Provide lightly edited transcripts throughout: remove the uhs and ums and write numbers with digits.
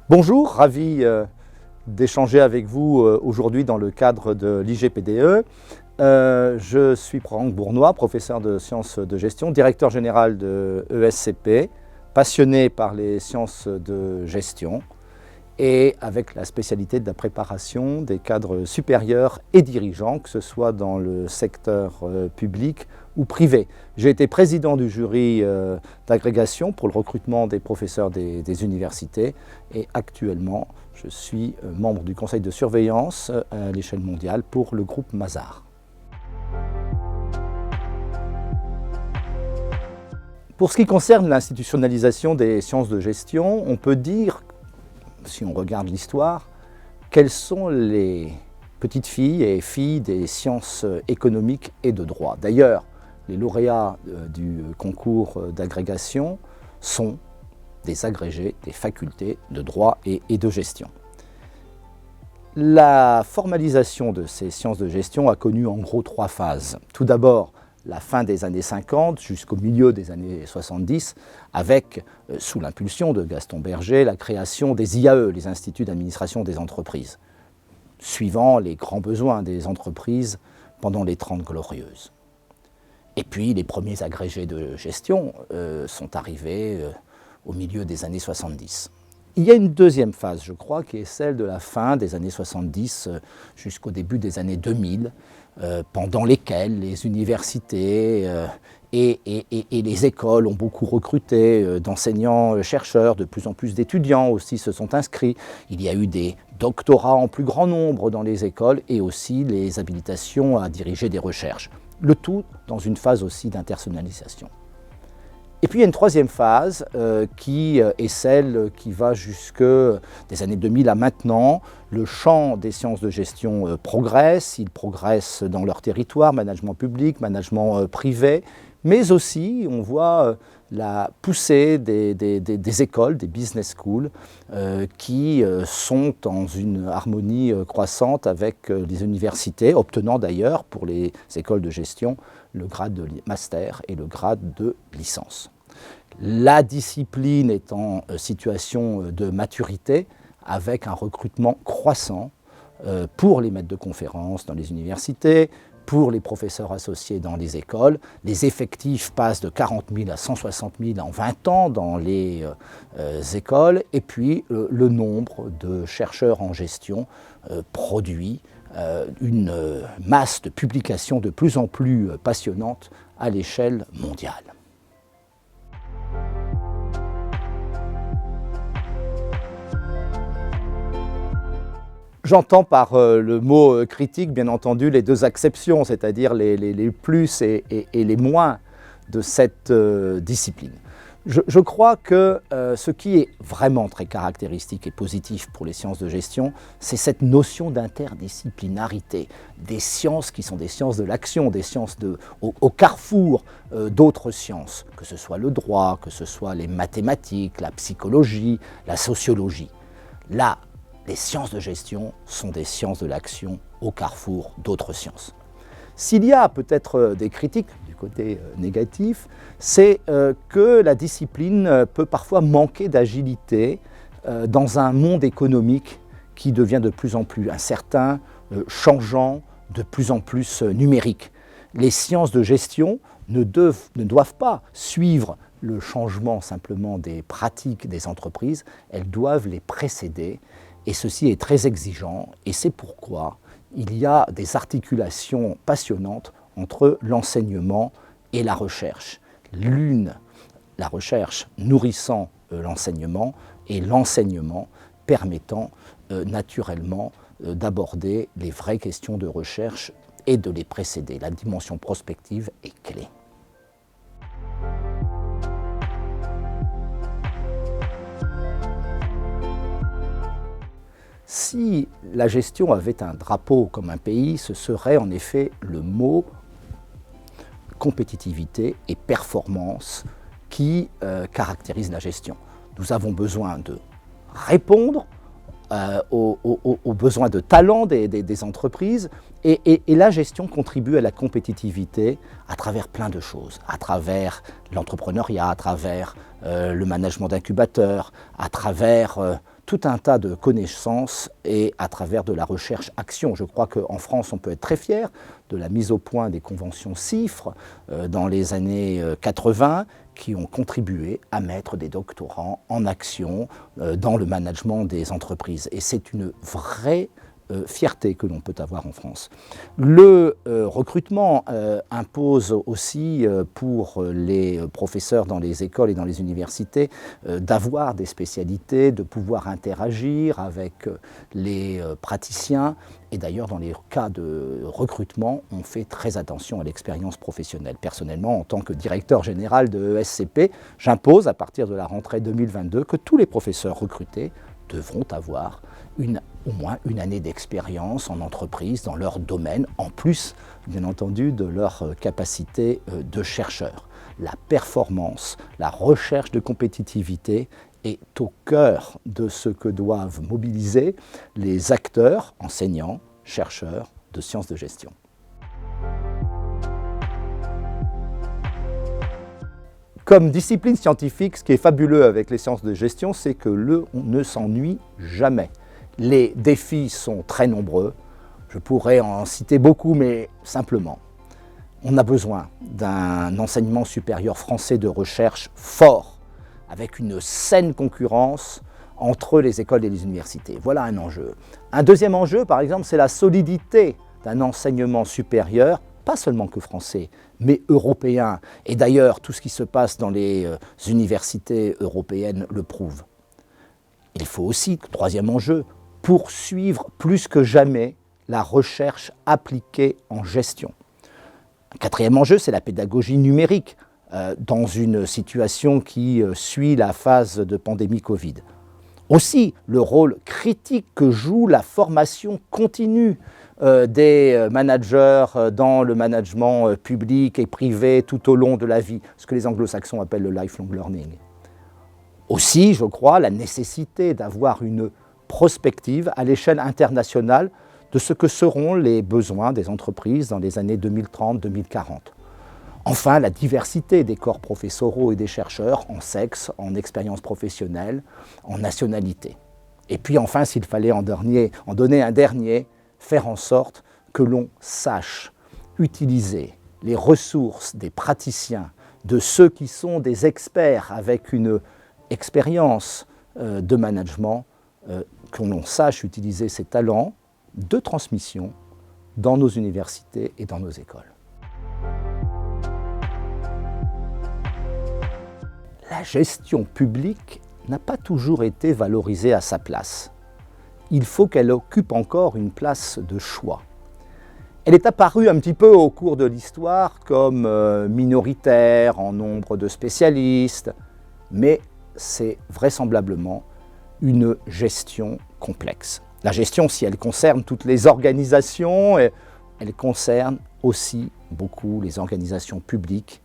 Bonjour, ravi d'échanger avec vous aujourd'hui dans le cadre de l'IGPDE. Je suis Franck Bournois, professeur de sciences de gestion, directeur général de ESCP, passionné par les sciences de gestion et avec la spécialité de la préparation des cadres supérieurs et dirigeants, que ce soit dans le secteur public ou privé. J'ai été président du jury d'agrégation pour le recrutement des professeurs des universités et actuellement je suis membre du conseil de surveillance à l'échelle mondiale pour le groupe Mazars. Pour ce qui concerne l'institutionnalisation des sciences de gestion, on peut dire, si on regarde l'histoire, quelles sont les petites filles et filles des sciences économiques et de droit. D'ailleurs, les lauréats du concours d'agrégation sont des agrégés des facultés de droit et de gestion. La formalisation de ces sciences de gestion a connu en gros 3 phases. Tout d'abord, la fin des années 50 jusqu'au milieu des années 70, avec, sous l'impulsion de Gaston Berger, la création des IAE, les Instituts d'administration des entreprises, suivant les grands besoins des entreprises pendant les 30 glorieuses. Et puis les premiers agrégés de gestion sont arrivés au milieu des années 70. Il y a une deuxième phase, je crois, qui est celle de la fin des années 70 jusqu'au début des années 2000, pendant lesquelles les universités et les écoles ont beaucoup recruté d'enseignants-chercheurs, de plus en plus d'étudiants aussi se sont inscrits. Il y a eu des doctorats en plus grand nombre dans les écoles et aussi les habilitations à diriger des recherches. Le tout dans une phase aussi d'intersonnalisation. Et puis il y a une troisième phase qui est celle qui va jusque des années 2000 à maintenant. Le champ des sciences de gestion progresse, ils progressent dans leur territoire, management public, management privé, mais aussi on voit la poussée des écoles, des business schools, qui sont dans une harmonie croissante avec les universités, obtenant d'ailleurs pour les écoles de gestion le grade de master et le grade de licence. La discipline est en situation de maturité avec un recrutement croissant pour les maîtres de conférences dans les universités, pour les professeurs associés dans les écoles. Les effectifs passent de 40 000 à 160 000 en 20 ans dans les écoles. Et puis le nombre de chercheurs en gestion produit une masse de publications de plus en plus passionnantes à l'échelle mondiale. J'entends par le mot critique, bien entendu, les deux acceptions, c'est-à-dire les plus et les moins de cette discipline. Je crois que ce qui est vraiment très caractéristique et positif pour les sciences de gestion, c'est cette notion d'interdisciplinarité, des sciences qui sont des sciences de l'action, des sciences au carrefour d'autres sciences, que ce soit le droit, que ce soit les mathématiques, la psychologie, la sociologie. Là, les sciences de gestion sont des sciences de l'action au carrefour d'autres sciences. S'il y a peut-être des critiques du côté négatif, c'est que la discipline peut parfois manquer d'agilité dans un monde économique qui devient de plus en plus incertain, changeant, de plus en plus numérique. Les sciences de gestion ne doivent pas suivre le changement simplement des pratiques des entreprises, elles doivent les précéder. Et ceci est très exigeant et c'est pourquoi il y a des articulations passionnantes entre l'enseignement et la recherche. La recherche nourrissant l'enseignement et l'enseignement permettant naturellement d'aborder les vraies questions de recherche et de les précéder. La dimension prospective est clé. Si la gestion avait un drapeau comme un pays, ce serait en effet le mot compétitivité et performance qui caractérise la gestion. Nous avons besoin de répondre aux besoins de talent des entreprises et la gestion contribue à la compétitivité à travers plein de choses, à travers l'entrepreneuriat, à travers le management d'incubateurs, à travers tout un tas de connaissances et à travers de la recherche-action. Je crois qu'en France, on peut être très fier de la mise au point des conventions CIFRE dans les années 80 qui ont contribué à mettre des doctorants en action dans le management des entreprises. Et c'est une vraie fierté que l'on peut avoir en France. Le recrutement impose aussi pour les professeurs dans les écoles et dans les universités d'avoir des spécialités, de pouvoir interagir avec les praticiens. Et d'ailleurs, dans les cas de recrutement, on fait très attention à l'expérience professionnelle. Personnellement, en tant que directeur général de ESCP, j'impose à partir de la rentrée 2022 que tous les professeurs recrutés devront avoir au moins une année d'expérience en entreprise dans leur domaine, en plus, bien entendu, de leur capacité de chercheur. La performance, la recherche de compétitivité est au cœur de ce que doivent mobiliser les acteurs, enseignants, chercheurs de sciences de gestion. Comme discipline scientifique, ce qui est fabuleux avec les sciences de gestion, c'est que on ne s'ennuie jamais. Les défis sont très nombreux. Je pourrais en citer beaucoup, mais simplement, on a besoin d'un enseignement supérieur français de recherche fort, avec une saine concurrence entre les écoles et les universités. Voilà un enjeu. Un deuxième enjeu, par exemple, c'est la solidité d'un enseignement supérieur, pas seulement que français, mais européen. Et d'ailleurs, tout ce qui se passe dans les universités européennes le prouve. Il faut aussi, troisième enjeu, poursuivre plus que jamais la recherche appliquée en gestion. Un quatrième enjeu, c'est la pédagogie numérique dans une situation qui suit la phase de pandémie Covid. Aussi, le rôle critique que joue la formation continue des managers dans le management public et privé tout au long de la vie, ce que les anglo-saxons appellent le lifelong learning. Aussi, je crois, la nécessité d'avoir une prospective à l'échelle internationale de ce que seront les besoins des entreprises dans les années 2030-2040. Enfin, la diversité des corps professoraux et des chercheurs en sexe, en expérience professionnelle, en nationalité. Et puis enfin, s'il fallait en donner un dernier, faire en sorte que l'on sache utiliser les ressources des praticiens, de ceux qui sont des experts avec une expérience de management, que l'on sache utiliser ces talents de transmission dans nos universités et dans nos écoles. La gestion publique n'a pas toujours été valorisée à sa place. Il faut qu'elle occupe encore une place de choix. Elle est apparue un petit peu au cours de l'histoire comme minoritaire en nombre de spécialistes, mais c'est vraisemblablement une gestion complexe. La gestion, si elle concerne toutes les organisations, elle concerne aussi beaucoup les organisations publiques,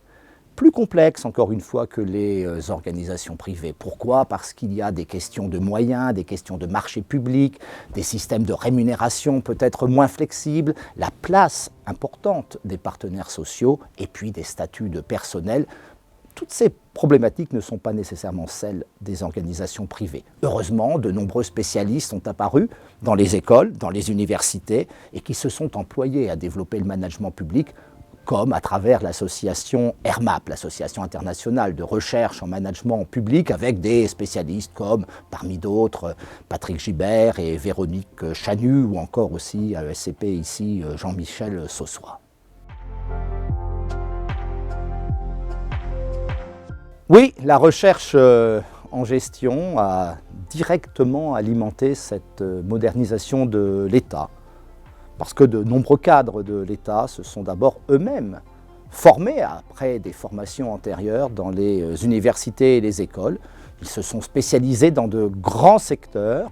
plus complexes encore une fois que les organisations privées. Pourquoi ? Parce qu'il y a des questions de moyens, des questions de marché public, des systèmes de rémunération peut-être moins flexibles, la place importante des partenaires sociaux et puis des statuts de personnel. Toutes ces problématiques ne sont pas nécessairement celles des organisations privées. Heureusement, de nombreux spécialistes sont apparus dans les écoles, dans les universités, et qui se sont employés à développer le management public, comme à travers l'association ERMAP, l'association internationale de recherche en management public, avec des spécialistes comme, parmi d'autres, Patrick Gibert et Véronique Chanu, ou encore aussi à ESCP ici, Jean-Michel Saussois. Oui, la recherche en gestion a directement alimenté cette modernisation de l'État, parce que de nombreux cadres de l'État se sont d'abord eux-mêmes formés après des formations antérieures dans les universités et les écoles. Ils se sont spécialisés dans de grands secteurs,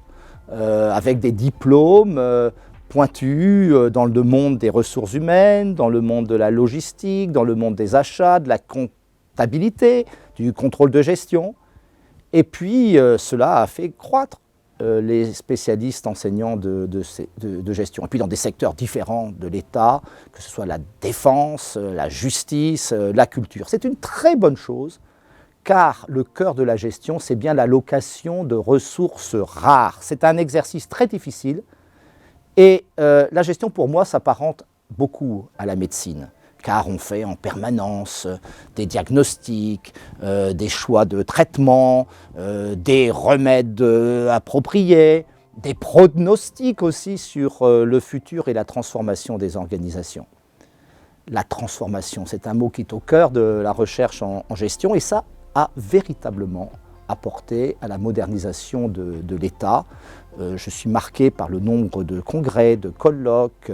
avec des diplômes pointus dans le monde des ressources humaines, dans le monde de la logistique, dans le monde des achats, de la comptabilité, du contrôle de gestion. Et puis cela a fait croître les spécialistes enseignants de gestion. Et puis dans des secteurs différents de l'État, que ce soit la défense, la justice, la culture. C'est une très bonne chose car le cœur de la gestion, c'est bien l'allocation de ressources rares. C'est un exercice très difficile et la gestion, pour moi, s'apparente beaucoup à la médecine, car on fait en permanence des diagnostics, des choix de traitement, des remèdes appropriés, des pronostics aussi sur le futur et la transformation des organisations. La transformation, c'est un mot qui est au cœur de la recherche en gestion et ça a véritablement apporté à la modernisation de l'État. Je suis marqué par le nombre de congrès, de colloques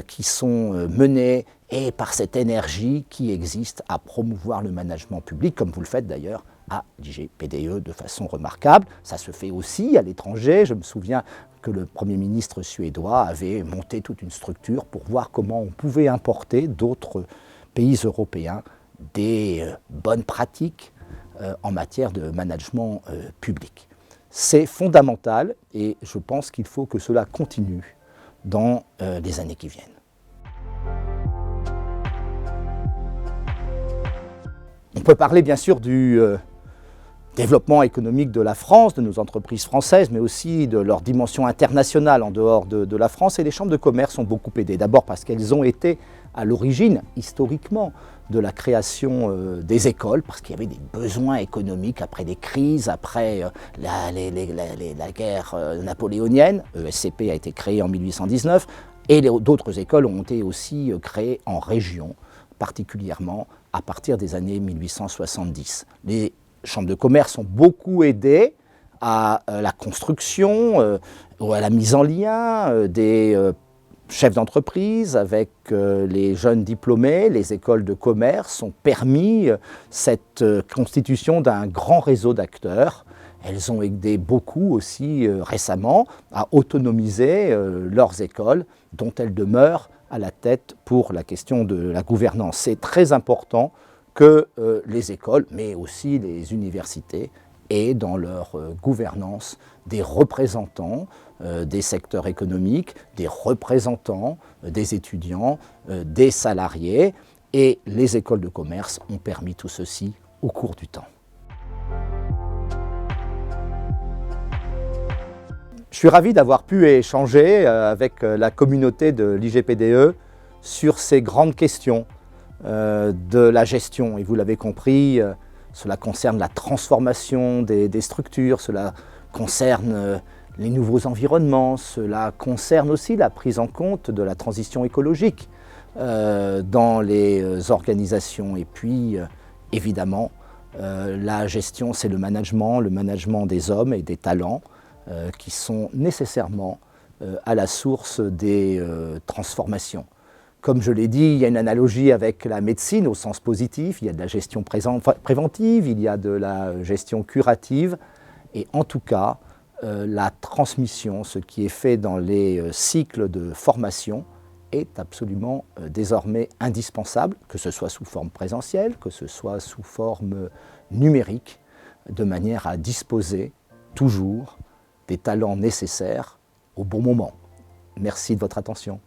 qui sont menés et par cette énergie qui existe à promouvoir le management public, comme vous le faites d'ailleurs à l'IGPDE de façon remarquable. Ça se fait aussi à l'étranger. Je me souviens que le Premier ministre suédois avait monté toute une structure pour voir comment on pouvait importer d'autres pays européens des bonnes pratiques en matière de management public. C'est fondamental et je pense qu'il faut que cela continue dans les années qui viennent. On peut parler bien sûr du développement économique de la France, de nos entreprises françaises, mais aussi de leur dimension internationale en dehors de la France. Et les chambres de commerce ont beaucoup aidé. D'abord parce qu'elles ont été à l'origine, historiquement, de la création des écoles, parce qu'il y avait des besoins économiques après des crises, après la guerre napoléonienne. ESCP a été créé en 1819, et d'autres écoles ont été aussi créées en région, particulièrement à partir des années 1870. Les chambres de commerce ont beaucoup aidé à la construction ou à la mise en lien des chefs d'entreprise avec les jeunes diplômés. Les écoles de commerce ont permis cette constitution d'un grand réseau d'acteurs. Elles ont aidé beaucoup aussi récemment à autonomiser leurs écoles, dont elles demeurent à la tête pour la question de la gouvernance. C'est très important que les écoles, mais aussi les universités, aient dans leur gouvernance des représentants des secteurs économiques, des représentants des étudiants, des salariés, et les écoles de commerce ont permis tout ceci au cours du temps. Je suis ravi d'avoir pu échanger avec la communauté de l'IGPDE sur ces grandes questions de la gestion. Et vous l'avez compris, cela concerne la transformation des structures, cela concerne les nouveaux environnements, cela concerne aussi la prise en compte de la transition écologique dans les organisations. Et puis, évidemment, la gestion, c'est le management des hommes et des talents qui sont nécessairement à la source des transformations. Comme je l'ai dit, il y a une analogie avec la médecine au sens positif, il y a de la gestion préventive, il y a de la gestion curative, et en tout cas, la transmission, ce qui est fait dans les cycles de formation, est absolument désormais indispensable, que ce soit sous forme présentielle, que ce soit sous forme numérique, de manière à disposer toujours des talents nécessaires au bon moment. Merci de votre attention.